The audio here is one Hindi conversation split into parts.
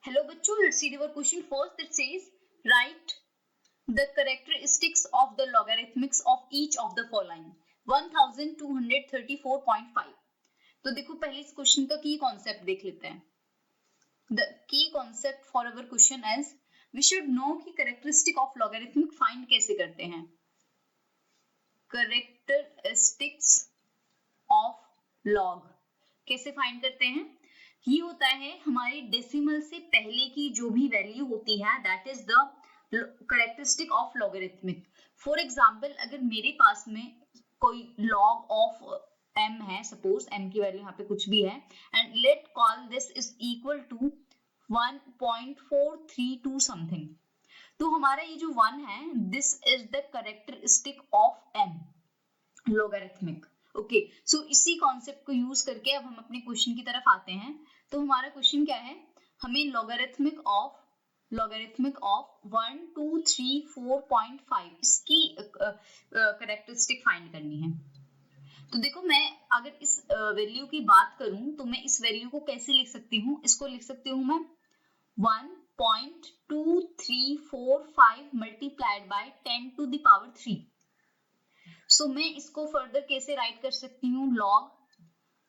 Hello बच्चों, let's see our question first. That says write the characteristics of the logarithmics of each of the following 1234.5. तो देखो पहले इस क्वेश्चन का की कॉन्सेप्ट देख लेते हैं. The key concept for our question is we should know कि characteristic of logarithmic find कैसे करते हैं. Characteristics of log कैसे फाइंड करते हैं. ये होता है हमारे डेसिमल से पहले की जो भी वैल्यू होती है that is the characteristic of logarithmic. For example अगर मेरे पास में कोई लॉग ऑफ m है, सपोज m की वैल्यू यहाँ पे कुछ भी है and let call this is equal to 1.432 something. तो हमारा ये जो 1 है this is the characteristic of m logarithmic. Okay, so इसी कॉन्सेप्ट को यूज करके अब हम अपने क्वेश्चन की तरफ आते हैं. तो हमारा क्वेश्चन क्या है, हमें लॉगरिथमिक ऑफ 1234.5 इसकी कैरेक्टरिस्टिक फाइंड करनी है. तो देखो मैं अगर इस वैल्यू की बात करूं तो मैं इस वैल्यू को कैसे लिख सकती हूँ, इसको लिख सकती हूँ मैं 1.2345 multiplied by 10 to the power 3. सो मैं इसको फर्दर कैसे राइट कर सकती हूँ, log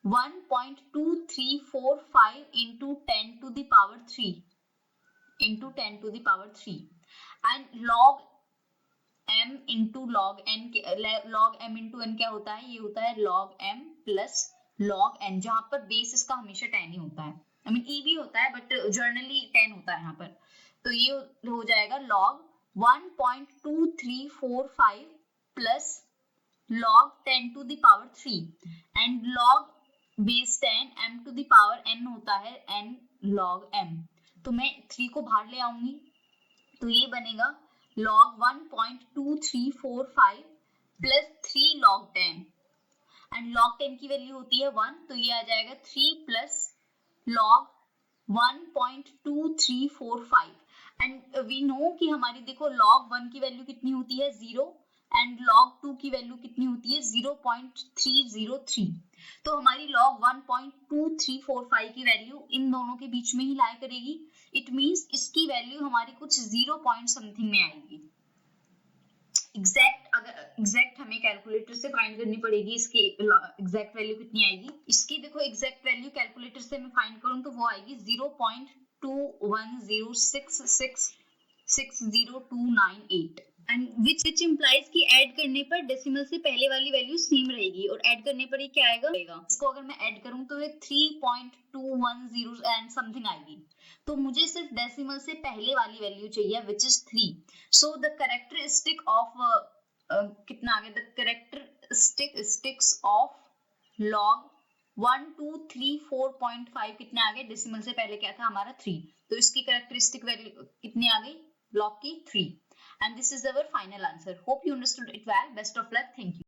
1.2345 into 10 to the power 3 into 10 to the power 3 and log m into log n. log m into n क्या होता है, ये होता है log m plus log n, जहां पर बेस इसका हमेशा 10 ही होता है. आई मीन e भी होता है बट जनरली 10 होता है यहाँ पर. तो ये हो जाएगा log 1.2345 plus log 10 to the power 3 and log base 10 m to the power n होता है n log m. तो मैं 3 को बाहर ले आऊंगी तो ये बनेगा log 1.2345 plus 3 log 10 and log 10 की वैल्यू होती है 1, तो ये आ जाएगा 3 plus log 1.2345 and we know कि हमारी देखो log 1 की वैल्यू कितनी होती है 0 एंड log 2 की वैल्यू कितनी होती है 0.303. तो हमारी log 1.2345 की वैल्यू इन दोनों के बीच में ही लाई करेगी. इट मींस इसकी वैल्यू हमारी कुछ 0 पॉइंट समथिंग में आएगी. एग्जैक्ट हमें कैलकुलेटर से फाइंड करनी पड़ेगी इसकी एग्जैक्ट वैल्यू कितनी आएगी. इसकी देखो एग्जैक्ट वैल्यू कैलकुलेटर से मैं फाइंड करूं तो वो आएगी 0.21066029 एंड विच implies कि ऐड करने पर डेसिमल से पहले वाली वैल्यू सेम रहेगी और ऐड करने पर ये क्या आएगा. इसको अगर मैं ऐड करूं तो ये 3.210 एंड समथिंग आएगी. तो मुझे सिर्फ डेसिमल से पहले वाली वैल्यू चाहिए which is 3. So the characteristic of कितना आ गया, द कैरेक्टरिस्टिक्स ऑफ log 1234.5 कितने आ गए, डेसिमल से पहले क्या था हमारा 3. तो इसकी कैरेक्टरिस्टिक वैल्यू कितनी आ गई, log की 3. And this is our final answer. Hope you understood it well. Best of luck. Thank you.